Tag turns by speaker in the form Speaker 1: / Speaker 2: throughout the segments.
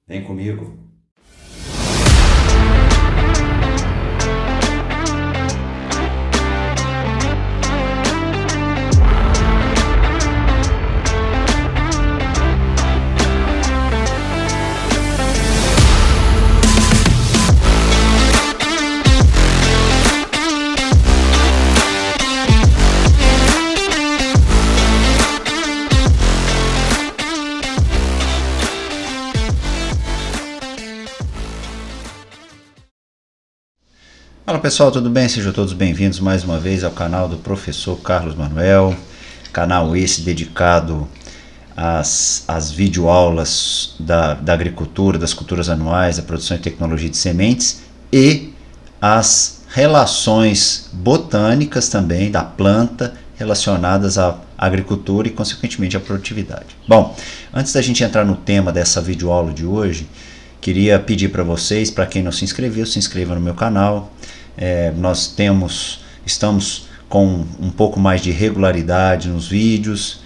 Speaker 1: Vem comigo. Fala pessoal, tudo bem? Sejam todos bem-vindos mais uma vez ao canal do Professor Carlos Manuel. Canal esse dedicado às videoaulas da agricultura, das culturas anuais, da produção e tecnologia de sementes e as relações botânicas também da planta relacionadas à agricultura e consequentemente à produtividade. Bom, antes da gente entrar no tema dessa videoaula de hoje, queria pedir para vocês, para quem não se inscreveu, se inscreva no meu canal. Nós estamos com um pouco mais de regularidade nos vídeos,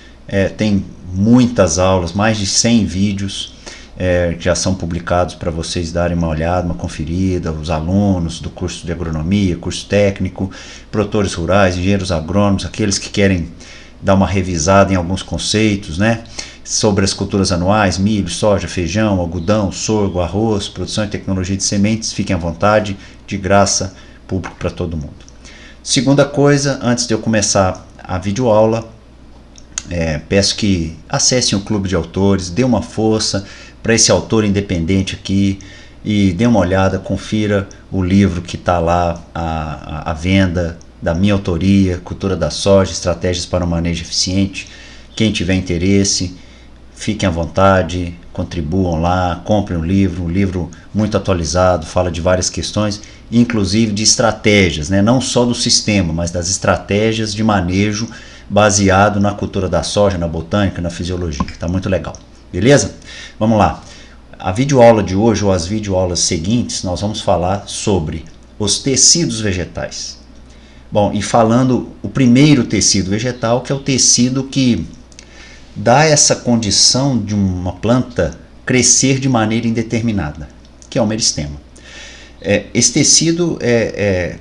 Speaker 1: tem muitas aulas, mais de 100 vídeos que já são publicados para vocês darem uma olhada, uma conferida, os alunos do curso de agronomia, curso técnico, produtores rurais, engenheiros agrônomos, aqueles que querem dar uma revisada em alguns conceitos, né? Sobre as culturas anuais, milho, soja, feijão, algodão, sorgo, arroz, produção e tecnologia de sementes, fiquem à vontade, de graça, público para todo mundo. Segunda coisa, antes de eu começar a videoaula, peço que acessem o Clube de Autores, dê uma força para esse autor independente aqui e dê uma olhada, confira o livro que está lá à venda, da minha autoria, Cultura da Soja, Estratégias para um Manejo Eficiente. Quem tiver interesse, fiquem à vontade, contribuam lá, comprem um livro muito atualizado, fala de várias questões, inclusive de estratégias, né? Não só do sistema, mas das estratégias de manejo baseado na cultura da soja, na botânica, na fisiologia. Está muito legal, beleza? Vamos lá. A videoaula de hoje, ou as videoaulas seguintes, nós vamos falar sobre os tecidos vegetais. Bom, e falando o primeiro tecido vegetal, que é o tecido que dá essa condição de uma planta crescer de maneira indeterminada, que é o meristema. Esse tecido é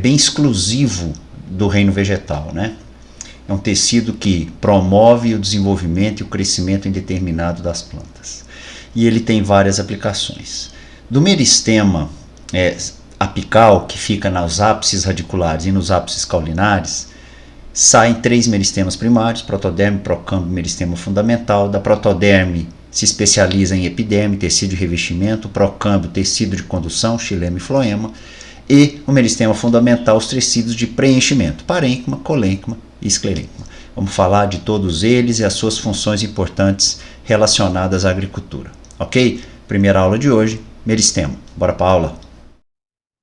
Speaker 1: bem exclusivo do reino vegetal, né? É um tecido que promove o desenvolvimento e o crescimento indeterminado das plantas. E ele tem várias aplicações. Do meristema apical, que fica nos ápices radiculares e nos ápices caulinares, saem 3 meristemas primários: protoderme, procâmbio e meristema fundamental. Da protoderme se especializa em epiderme, tecido de revestimento; procâmbio, tecido de condução, xilema e floema; e o meristema fundamental, os tecidos de preenchimento, parênquima, colênquima e esclerênquima. Vamos falar de todos eles e as suas funções importantes relacionadas à agricultura. Ok? Primeira aula de hoje, meristema. Bora para a aula.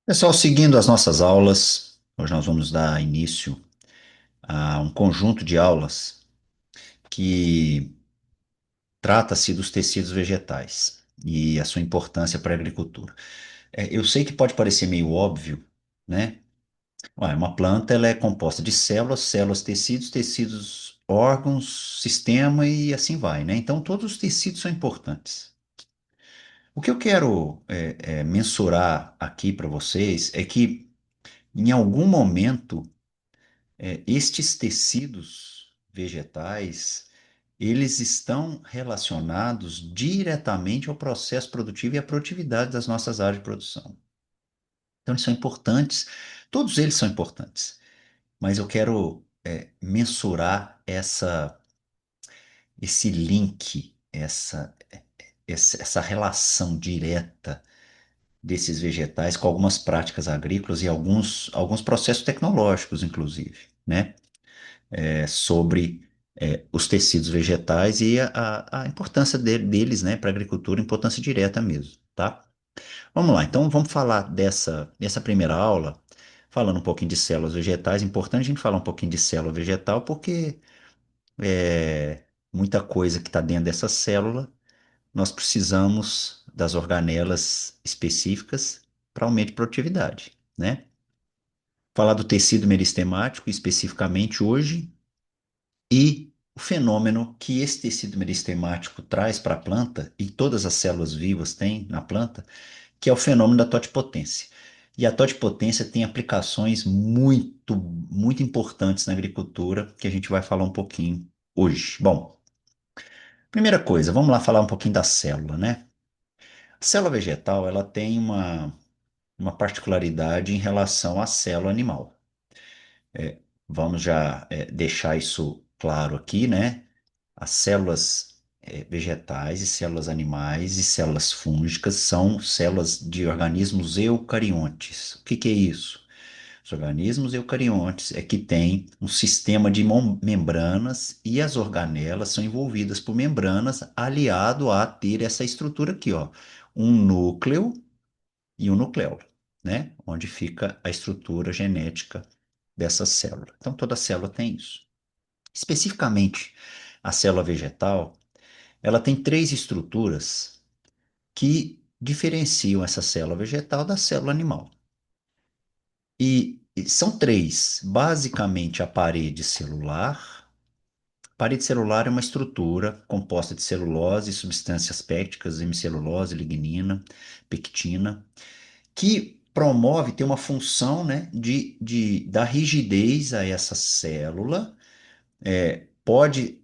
Speaker 1: Pessoal, seguindo as nossas aulas, hoje nós vamos dar início a um conjunto de aulas que trata-se dos tecidos vegetais e a sua importância para a agricultura. Eu sei que pode parecer meio óbvio, né? Uma planta ela é composta de células, células, tecidos, tecidos, órgãos, sistema e assim vai, né? Então todos os tecidos são importantes. O que eu quero mensurar aqui para vocês é que em algum momento estes tecidos vegetais eles estão relacionados diretamente ao processo produtivo e à produtividade das nossas áreas de produção. Então, eles são importantes, todos eles são importantes, mas eu quero mensurar esse link, essa relação direta desses vegetais com algumas práticas agrícolas e alguns processos tecnológicos, inclusive, né? Sobre os tecidos vegetais e a importância deles, né, para a agricultura, importância direta mesmo, tá? Vamos lá, então vamos falar dessa primeira aula, falando um pouquinho de células vegetais. Importante a gente falar um pouquinho de célula vegetal, porque muita coisa que está dentro dessa célula, nós precisamos das organelas específicas para aumento de produtividade, né? Falar do tecido meristemático especificamente hoje e o fenômeno que esse tecido meristemático traz para a planta, e todas as células vivas têm na planta, que é o fenômeno da totipotência. E a totipotência tem aplicações muito importantes na agricultura, que a gente vai falar um pouquinho hoje. Bom, primeira coisa, vamos lá falar um pouquinho da célula, né? A célula vegetal, ela tem uma particularidade em relação à célula animal. Vamos já deixar isso claro aqui, né? As células vegetais e células animais e células fúngicas são células de organismos eucariontes. O que que é isso? Os organismos eucariontes é que têm um sistema de membranas e as organelas são envolvidas por membranas aliado a ter essa estrutura aqui, ó, um núcleo e um nucleolo, né? Onde fica a estrutura genética dessa célula. Então toda célula tem isso. Especificamente, a célula vegetal, ela tem três estruturas que diferenciam essa célula vegetal da célula animal. E são três, basicamente a parede celular. A parede celular é uma estrutura composta de celulose, substâncias pépticas, hemicelulose, lignina, pectina, que promove, tem uma função, né, dar rigidez a essa célula. Pode,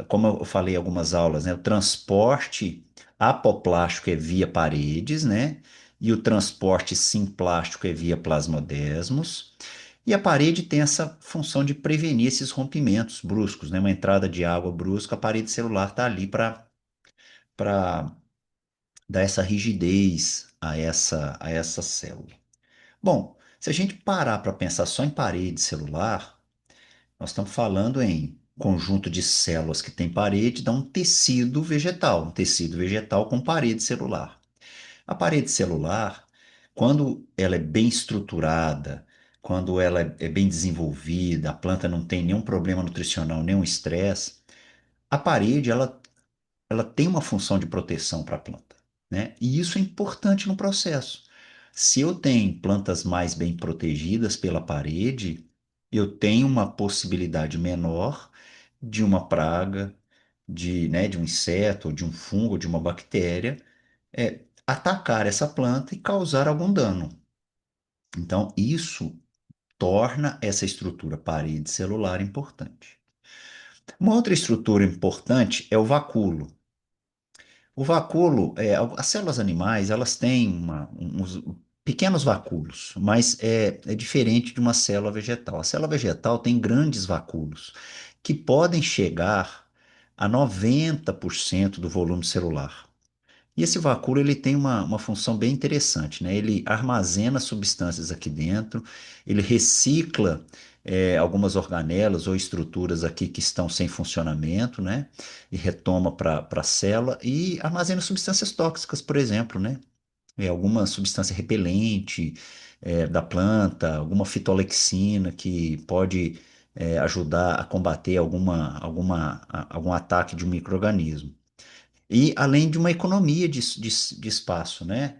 Speaker 1: como eu falei em algumas aulas, né, o transporte apoplástico é via paredes, né, e o transporte simplástico é via plasmodesmos. E a parede tem essa função de prevenir esses rompimentos bruscos, né, uma entrada de água brusca, a parede celular está ali para dar essa rigidez a essa célula. Bom, se a gente parar para pensar só em parede celular, nós estamos falando em conjunto de células que tem parede, dá um tecido vegetal com parede celular. A parede celular, quando ela é bem estruturada, quando ela é bem desenvolvida, a planta não tem nenhum problema nutricional, nenhum estresse, a parede ela tem uma função de proteção para a planta, né? E isso é importante no processo. Se eu tenho plantas mais bem protegidas pela parede, eu tenho uma possibilidade menor de uma praga, de um inseto, de um fungo, de uma bactéria, atacar essa planta e causar algum dano. Então, isso torna essa estrutura parede celular importante. Uma outra estrutura importante é o vacúolo. O vacúolo, as células animais, elas têm uns pequenos vacúolos, mas é diferente de uma célula vegetal. A célula vegetal tem grandes vacúolos, que podem chegar a 90% do volume celular. E esse vacúolo ele tem uma função bem interessante, né? Ele armazena substâncias aqui dentro, ele recicla algumas organelas ou estruturas aqui que estão sem funcionamento, né? E retoma para a célula e armazena substâncias tóxicas, por exemplo, né? Alguma substância repelente da planta, alguma fitolexina que pode ajudar a combater algum ataque de um micro-organismo. E além de uma economia de espaço, né?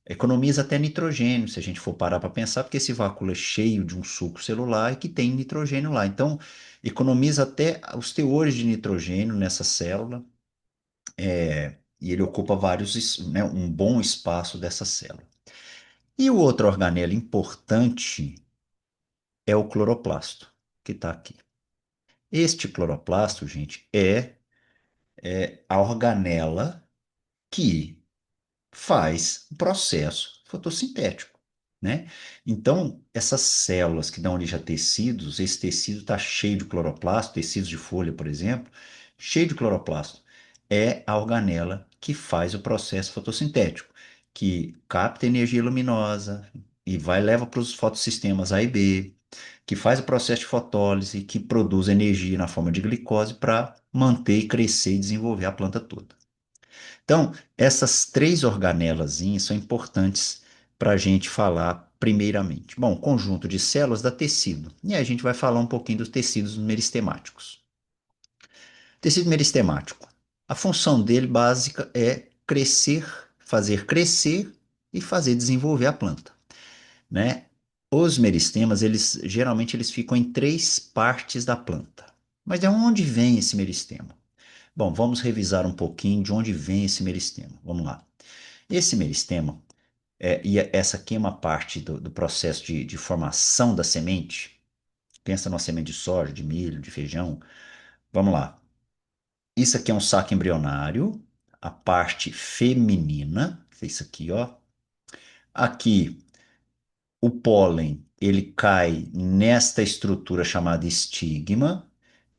Speaker 1: Economiza até nitrogênio, se a gente for parar para pensar, porque esse vácuo é cheio de um suco celular e que tem nitrogênio lá. Então, economiza até os teores de nitrogênio nessa célula, e ele ocupa né, um bom espaço dessa célula. E o outro organelo importante é o cloroplasto, que está aqui. Este cloroplasto, gente, é a organela que faz o processo fotossintético, né? Então, essas células que dão origem a tecidos, esse tecido está cheio de cloroplasto, tecidos de folha, por exemplo, cheio de cloroplasto. É a organela que faz o processo fotossintético, que capta energia luminosa e leva para os fotossistemas A e B, que faz o processo de fotólise, que produz energia na forma de glicose para manter e crescer e desenvolver a planta toda. Então, essas três organelazinhas são importantes para a gente falar primeiramente. Bom, conjunto de células dá tecido. E aí a gente vai falar um pouquinho dos tecidos meristemáticos. Tecido meristemático. A função dele básica é crescer, fazer crescer e fazer desenvolver a planta, né? Os meristemas, geralmente eles ficam em três partes da planta. Mas de onde vem esse meristema? Bom, vamos revisar um pouquinho de onde vem esse meristema. Vamos lá. Esse meristema, essa aqui é uma parte do processo de formação da semente. Pensa numa semente de soja, de milho, de feijão. Vamos lá. Isso aqui é um saco embrionário, a parte feminina, é isso aqui, ó. Aqui, o pólen, ele cai nesta estrutura chamada estigma,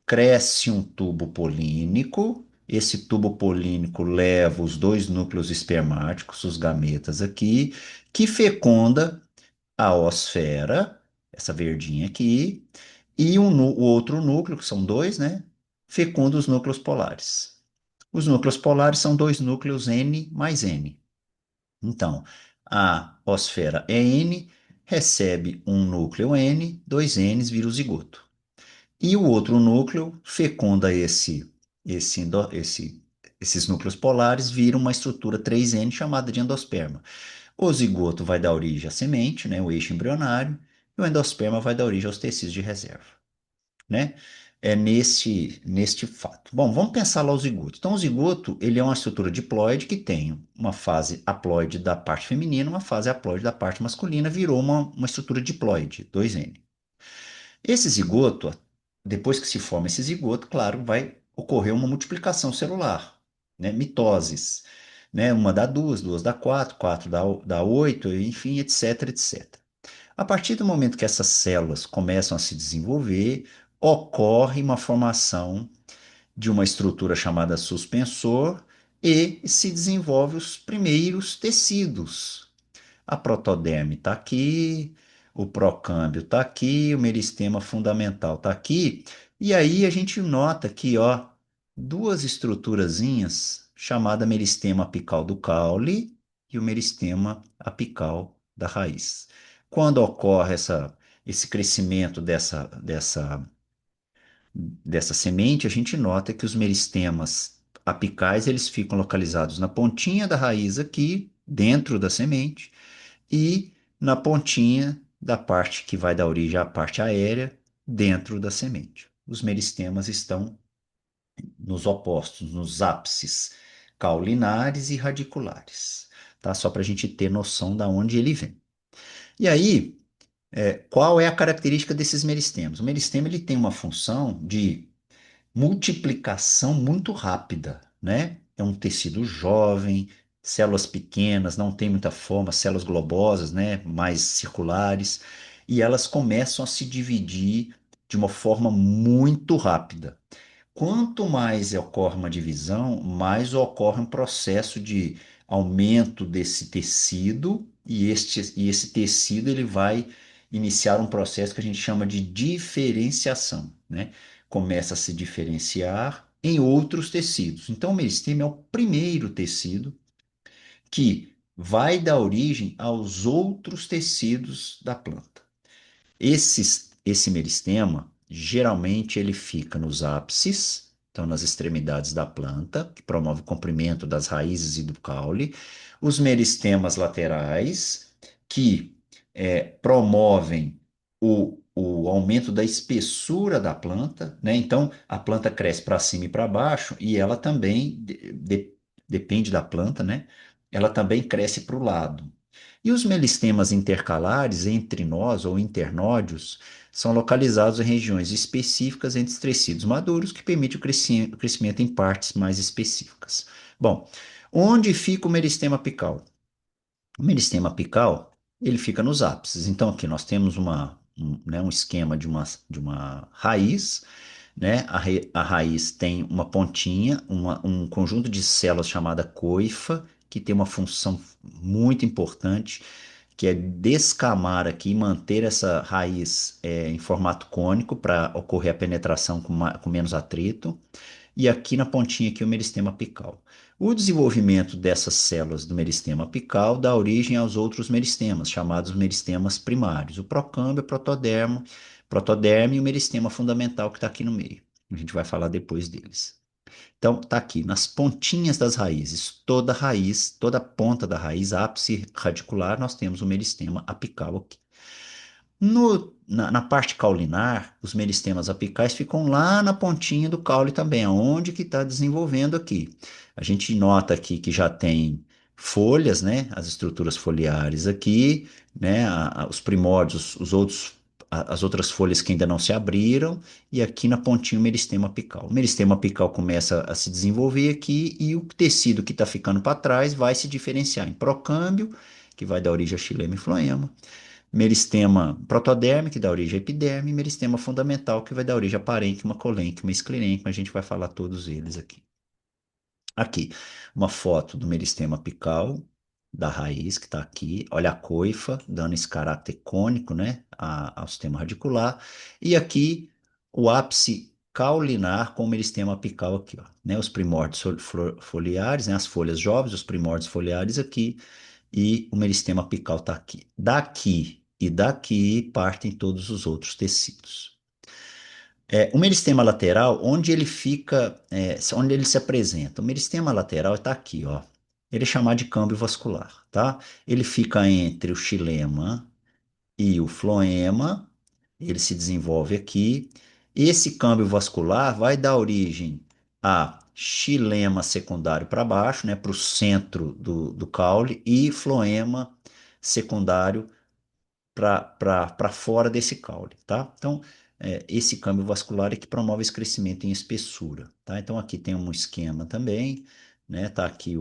Speaker 1: cresce um tubo polínico, esse tubo polínico leva os dois núcleos espermáticos, os gametas aqui, que fecunda a oosfera, essa verdinha aqui, e o outro núcleo, que são dois, né? Fecunda os núcleos polares. Os núcleos polares são dois núcleos N mais N. Então, a osfera é N, recebe um núcleo N, dois Ns vira o zigoto. E o outro núcleo fecunda esses núcleos polares, vira uma estrutura 3N chamada de endosperma. O zigoto vai dar origem à semente, né, o eixo embrionário, e o endosperma vai dar origem aos tecidos de reserva, né? É neste fato. Bom, vamos pensar lá o zigoto. Então, o zigoto, ele é uma estrutura diploide que tem uma fase haploide da parte feminina, uma fase haploide da parte masculina, virou uma estrutura diploide, 2N. Esse zigoto, depois que se forma esse zigoto, claro, vai ocorrer uma multiplicação celular, né? Mitoses, né? Uma dá duas, duas dá quatro, quatro dá oito, enfim, etc, etc. A partir do momento que essas células começam a se desenvolver, ocorre uma formação de uma estrutura chamada suspensor e se desenvolve os primeiros tecidos. A protoderme está aqui, o procâmbio está aqui, o meristema fundamental está aqui. E aí a gente nota aqui, ó, duas estruturazinhas chamada meristema apical do caule e o meristema apical da raiz. Quando ocorre esse crescimento dessa semente, a gente nota que os meristemas apicais eles ficam localizados na pontinha da raiz aqui, dentro da semente, e na pontinha da parte que vai dar origem à parte aérea, dentro da semente. Os meristemas estão nos opostos, nos ápices caulinares e radiculares, tá? Só para a gente ter noção da onde ele vem. E aí, qual é a característica desses meristemas? O meristema ele tem uma função de multiplicação muito rápida, né? É um tecido jovem, células pequenas, não tem muita forma, células globosas, né? Mais circulares, e elas começam a se dividir de uma forma muito rápida. Quanto mais ocorre uma divisão, mais ocorre um processo de aumento desse tecido, e esse tecido ele vai iniciar um processo que a gente chama de diferenciação, né? Começa a se diferenciar em outros tecidos. Então, o meristema é o primeiro tecido que vai dar origem aos outros tecidos da planta. Esse meristema, geralmente ele fica nos ápices, então nas extremidades da planta, que promove o comprimento das raízes e do caule. Os meristemas laterais, que promovem o aumento da espessura da planta, né? Então a planta cresce para cima e para baixo, e ela também, depende da planta, né? Ela também cresce para o lado. E os melistemas intercalares entre nós ou internódios são localizados em regiões específicas entre os tecidos maduros, que permite o crescimento em partes mais específicas. Bom, onde fica o meristema apical? O meristema apical, ele fica nos ápices. Então, aqui nós temos um esquema de uma raiz, né? A raiz tem uma pontinha, um conjunto de células chamada coifa, que tem uma função muito importante, que é descamar aqui e manter essa raiz em formato cônico para ocorrer a penetração com menos atrito. E aqui na pontinha aqui o meristema apical. O desenvolvimento dessas células do meristema apical dá origem aos outros meristemas, chamados meristemas primários, o procâmbio, o protoderme e o meristema fundamental que está aqui no meio. A gente vai falar depois deles. Então, está aqui, nas pontinhas das raízes, toda raiz, toda ponta da raiz, ápice radicular, nós temos o meristema apical aqui. na parte caulinar, os meristemas apicais ficam lá na pontinha do caule também, aonde que está desenvolvendo aqui. A gente nota aqui que já tem folhas, né? As estruturas foliares aqui, né? Os primórdios, os outros, as outras folhas que ainda não se abriram, e aqui na pontinha o meristema apical. O meristema apical começa a se desenvolver aqui e o tecido que está ficando para trás vai se diferenciar em procâmbio, que vai dar origem a xilema e floema, meristema protoderme, que dá origem à epiderme, e meristema fundamental, que vai dar origem a parênquima, colênquima e esclerênquima. A gente vai falar todos eles aqui. Aqui, uma foto do meristema apical, da raiz, que está aqui. Olha a coifa, dando esse caráter cônico, né, ao sistema radicular. E aqui, o ápice caulinar com o meristema apical aqui, ó, né, os primórdios foliares, né, as folhas jovens, os primórdios foliares aqui, e o meristema apical está aqui. Daqui e daqui partem todos os outros tecidos. O meristema lateral, onde ele fica, onde ele se apresenta? O meristema lateral está aqui, ó. Ele é chamado de câmbio vascular, tá? Ele fica entre o xilema e o floema, ele se desenvolve aqui. Esse câmbio vascular vai dar origem a xilema secundário para baixo, né, para o centro do caule, e floema secundário para fora desse caule, tá? Então, esse câmbio vascular é que promove esse crescimento em espessura, tá? Então, aqui tem um esquema também, né? Tá aqui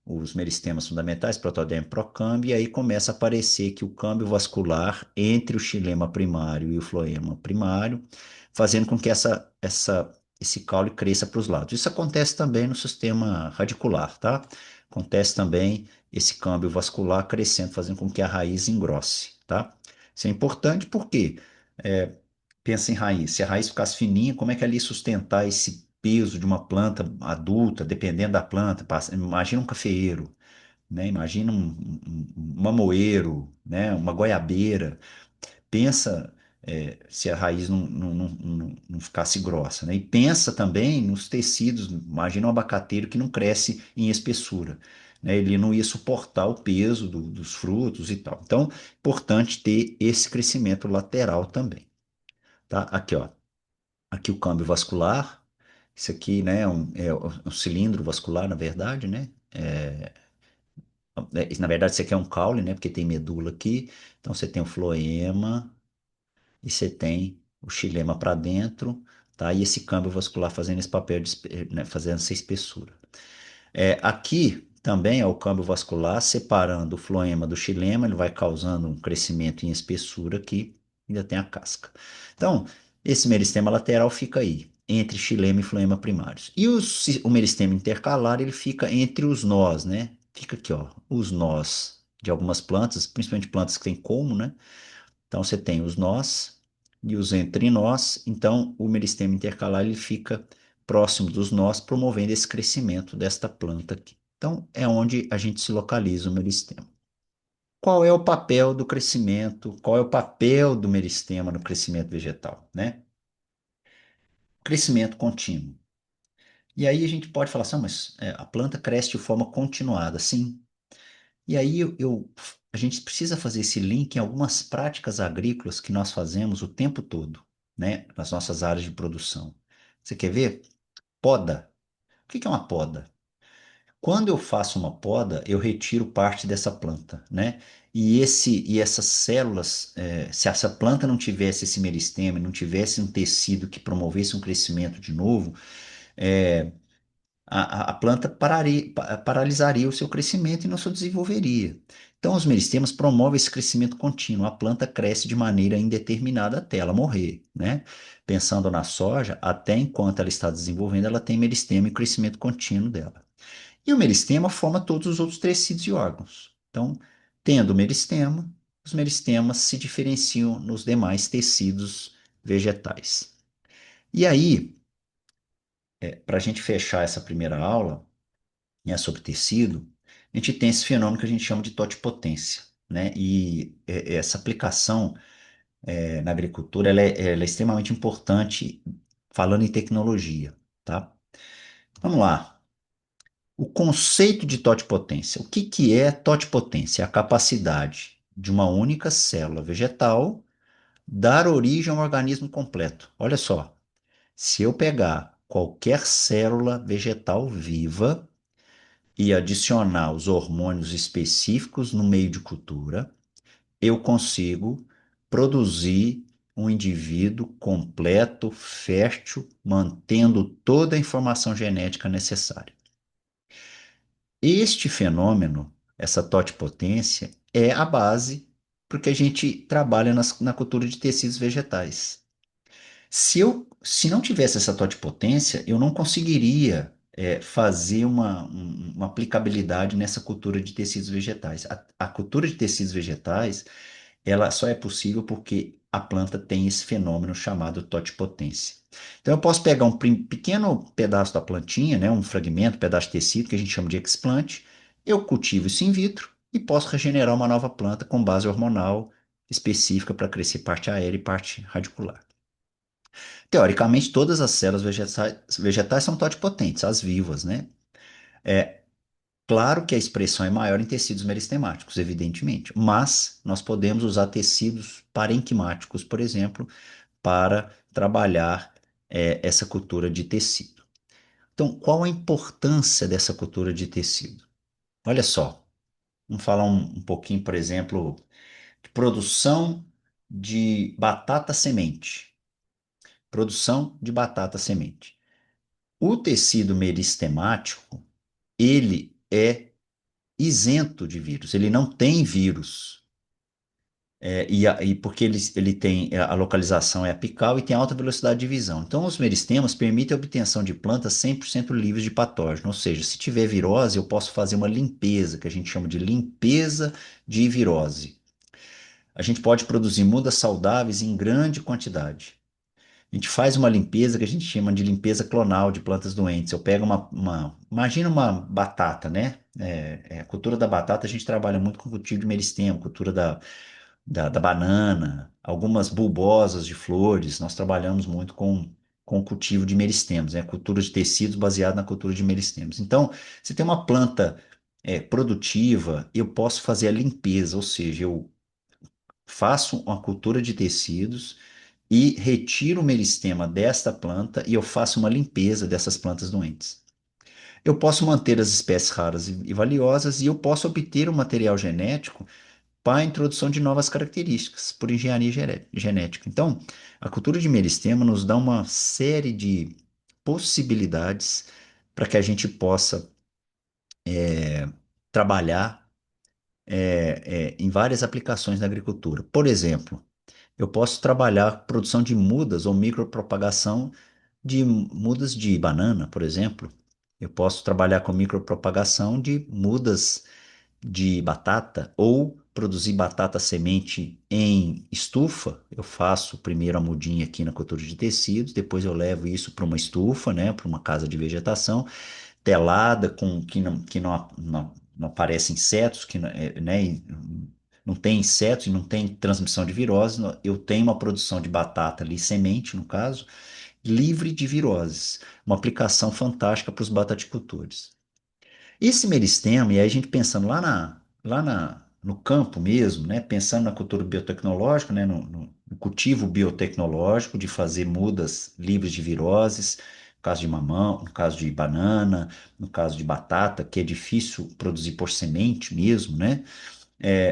Speaker 1: os meristemas fundamentais, protoderme e procâmbio, e aí começa a aparecer que o câmbio vascular entre o xilema primário e o floema primário, fazendo com que esse caule cresça para os lados. Isso acontece também no sistema radicular, tá? Acontece também esse câmbio vascular crescendo, fazendo com que a raiz engrosse, tá? Isso é importante porque, é, pensa em raiz, se a raiz ficasse fininha, como é que ela ia sustentar esse peso de uma planta adulta, dependendo da planta? Imagina um cafeeiro, né? Imagina um mamoeiro, né? Uma goiabeira. Pensa, se a raiz não ficasse grossa, né? E pensa também nos tecidos, imagina um abacateiro que não cresce em espessura, né? Ele não ia suportar o peso dos frutos e tal. Então, importante ter esse crescimento lateral também, tá? Aqui, ó, aqui o câmbio vascular, isso aqui, né, é um cilindro vascular, na verdade, né? Na verdade, isso aqui é um caule, né? Porque tem medula aqui. Então, você tem o floema, e você tem o xilema para dentro, tá? E esse câmbio vascular fazendo esse papel né, fazendo essa espessura. Aqui também é o câmbio vascular separando o floema do xilema, ele vai causando um crescimento em espessura aqui, ainda tem a casca. Então, esse meristema lateral fica aí, entre xilema e floema primários. E o meristema intercalar, ele fica entre os nós, né? Fica aqui, ó, os nós de algumas plantas, principalmente plantas que têm colmo, né? Então você tem os nós e os entrenós, então o meristema intercalar ele fica próximo dos nós, promovendo esse crescimento desta planta aqui. Então é onde a gente se localiza o meristema. Qual é o papel do crescimento? Qual é o papel do meristema no crescimento vegetal, né? Crescimento contínuo. E aí a gente pode falar assim, mas a planta cresce de forma continuada, sim. E aí a gente precisa fazer esse link em algumas práticas agrícolas que nós fazemos o tempo todo, né, nas nossas áreas de produção. Você quer ver? Poda. O que é uma poda? Quando eu faço uma poda, eu retiro parte dessa planta, né? E essas células, se essa planta não tivesse esse meristema, não tivesse um tecido que promovesse um crescimento de novo, é, a planta paralisaria o seu crescimento e não se desenvolveria. Então, os meristemas promovem esse crescimento contínuo. A planta cresce de maneira indeterminada até ela morrer, né? Pensando na soja, até enquanto ela está desenvolvendo, ela tem meristema e crescimento contínuo dela. E o meristema forma todos os outros tecidos e órgãos. Então, tendo o meristema, os meristemas se diferenciam nos demais tecidos vegetais. E aí, para a gente fechar essa primeira aula, né, sobre tecido, a gente tem esse fenômeno que a gente chama de totipotência, né? E essa aplicação na agricultura ela é extremamente importante falando em tecnologia, tá? Vamos lá. O conceito de totipotência. O que é totipotência? É a capacidade de uma única célula vegetal dar origem a um organismo completo. Olha só, se eu pegar qualquer célula vegetal viva e adicionar os hormônios específicos no meio de cultura, eu consigo produzir um indivíduo completo, fértil, mantendo toda a informação genética necessária. Este fenômeno, essa totipotência, é a base porque a gente trabalha na cultura de tecidos vegetais. Se não tivesse essa totipotência, eu não conseguiria fazer uma aplicabilidade nessa cultura de tecidos vegetais. A cultura de tecidos vegetais, ela só é possível porque a planta tem esse fenômeno chamado totipotência. Então eu posso pegar um pequeno pedaço da plantinha, né, um fragmento, um pedaço de tecido que a gente chama de explante, eu cultivo isso in vitro e posso regenerar uma nova planta com base hormonal específica para crescer parte aérea e parte radicular. Teoricamente, todas as células vegetais são totipotentes, as vivas, né? É claro que a expressão é maior em tecidos meristemáticos, evidentemente, mas nós podemos usar tecidos parenquimáticos, por exemplo, para trabalhar essa cultura de tecido. Então, qual a importância dessa cultura de tecido? Olha só, vamos falar um pouquinho, por exemplo, de produção de batata semente. Produção de batata semente. O tecido meristemático, ele é isento de vírus, ele não tem vírus. E porque ele tem a localização é apical e tem alta velocidade de visão. Então, os meristemas permitem a obtenção de plantas 100% livres de patógeno. Ou seja, se tiver virose, eu posso fazer uma limpeza, que a gente chama de limpeza de virose. A gente pode produzir mudas saudáveis em grande quantidade. A gente faz uma limpeza que a gente chama de limpeza clonal de plantas doentes. Eu pego imagina uma batata, né? A cultura da batata, a gente trabalha muito com cultivo de meristema, cultura da banana, algumas bulbosas de flores. Nós trabalhamos muito com o cultivo de meristemos, né? Cultura de tecidos baseada na cultura de meristemos. Então, se tem uma planta produtiva, eu posso fazer a limpeza, ou seja, eu faço uma cultura de tecidos e retiro o meristema desta planta e eu faço uma limpeza dessas plantas doentes. Eu posso manter as espécies raras e valiosas e eu posso obter um material genético para a introdução de novas características por engenharia genética. Então, a cultura de meristema nos dá uma série de possibilidades para que a gente possa trabalhar em várias aplicações na agricultura. Por exemplo, eu posso trabalhar produção de mudas ou micropropagação de mudas de banana, por exemplo. Eu posso trabalhar com micropropagação de mudas de batata ou produzir batata semente em estufa. Eu faço primeiro a mudinha aqui na cultura de tecidos, depois eu levo isso para uma estufa, né, para uma casa de vegetação telada com que não aparece insetos, que né, não tem insetos e não tem transmissão de virose. Eu tenho uma produção de batata ali, semente no caso, livre de viroses. Uma aplicação fantástica para os bataticultores. Esse meristema, e aí a gente pensando no campo mesmo, né, pensando na cultura biotecnológica, né, no cultivo biotecnológico de fazer mudas livres de viroses, no caso de mamão, no caso de banana, no caso de batata, que é difícil produzir por semente mesmo, né?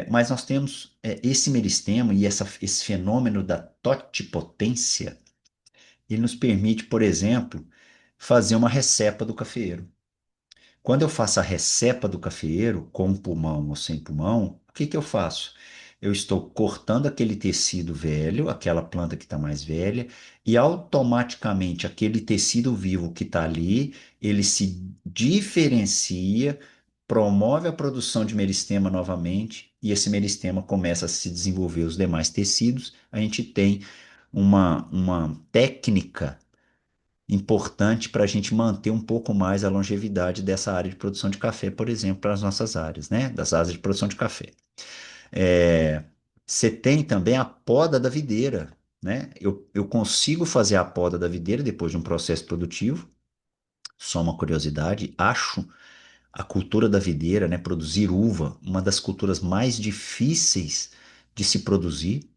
Speaker 1: Mas nós temos esse meristema e esse fenômeno da totipotência, ele nos permite, por exemplo, fazer uma recepa do cafeeiro. Quando eu faço a recepa do cafeeiro, com pulmão ou sem pulmão, o que que eu faço? Eu estou cortando aquele tecido velho, aquela planta que está mais velha, e automaticamente aquele tecido vivo que está ali, ele se diferencia, promove a produção de meristema novamente, e esse meristema começa a se desenvolver os demais tecidos. A gente tem uma técnica importante para a gente manter um pouco mais a longevidade dessa área de produção de café, por exemplo, para as nossas áreas, né? Das áreas de produção de café. É, Você tem também a poda da videira, né? Eu consigo fazer a poda da videira depois de um processo produtivo, só uma curiosidade, acho a cultura da videira, né? Produzir uva, uma das culturas mais difíceis de se produzir.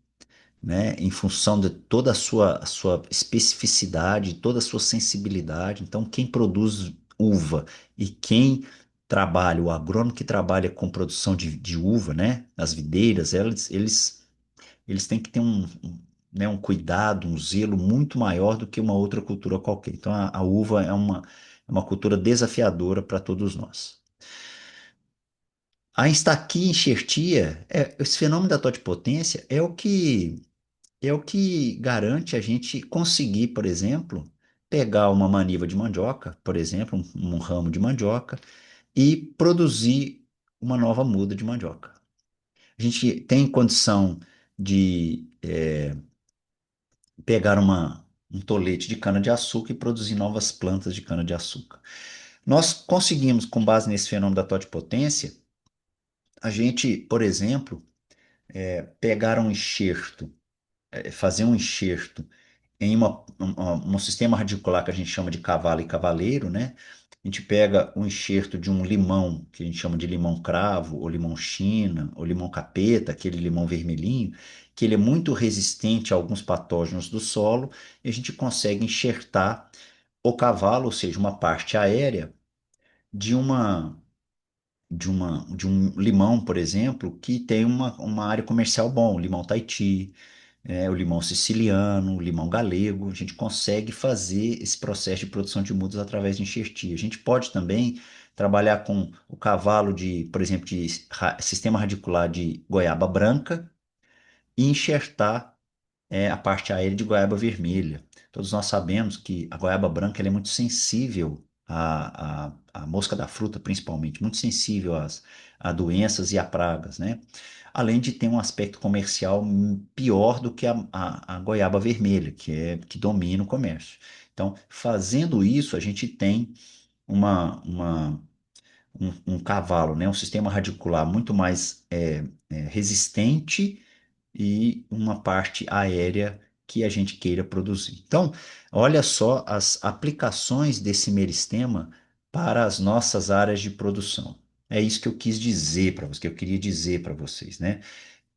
Speaker 1: né, em função de toda a sua especificidade, toda a sua sensibilidade. Então, quem produz uva e quem trabalha, o agrônomo que trabalha com produção de uva, né, as videiras, eles têm que ter né, um cuidado, um zelo muito maior do que uma outra cultura qualquer. Então, a uva é uma cultura desafiadora para todos nós. A instaquia e enxertia, esse fenômeno da totipotência é o que garante a gente conseguir, por exemplo, pegar uma maniva de mandioca, por exemplo, um ramo de mandioca, e produzir uma nova muda de mandioca. A gente tem condição de pegar um tolete de cana-de-açúcar e produzir novas plantas de cana-de-açúcar. Nós conseguimos, com base nesse fenômeno da totipotência, a gente, por exemplo, pegar um enxerto, fazer um enxerto em um sistema radicular que a gente chama de cavalo e cavaleiro, né? A gente pega o enxerto de um limão, que a gente chama de limão cravo, ou limão china, ou limão capeta, aquele limão vermelhinho, que ele é muito resistente a alguns patógenos do solo, e a gente consegue enxertar o cavalo, ou seja, uma parte aérea, de um limão, por exemplo, que tem uma área comercial bom, o limão Tahiti, o limão siciliano, o limão galego. A gente consegue fazer esse processo de produção de mudas através de enxertia. A gente pode também trabalhar com o cavalo por exemplo, de sistema radicular de goiaba branca e enxertar a parte aérea de goiaba vermelha. Todos nós sabemos que a goiaba branca ela é muito sensível à mosca da fruta, principalmente, muito sensível a doenças e a pragas, né? Além de ter um aspecto comercial pior do que a goiaba vermelha, que domina o comércio. Então, fazendo isso, a gente tem uma, uma, um cavalo, né? Um sistema radicular muito mais resistente e uma parte aérea que a gente queira produzir. Então, olha só as aplicações desse meristema para as nossas áreas de produção. É isso que eu quis dizer para vocês, que eu queria dizer para vocês, né?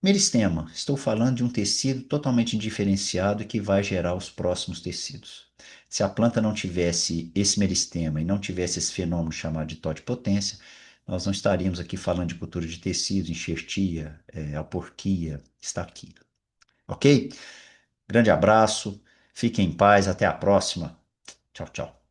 Speaker 1: Meristema, estou falando de um tecido totalmente diferenciado e que vai gerar os próximos tecidos. Se a planta não tivesse esse meristema e não tivesse esse fenômeno chamado de totipotência, nós não estaríamos aqui falando de cultura de tecidos, enxertia, alporquia, estaquia. Ok? Grande abraço, fiquem em paz, até a próxima. Tchau, tchau.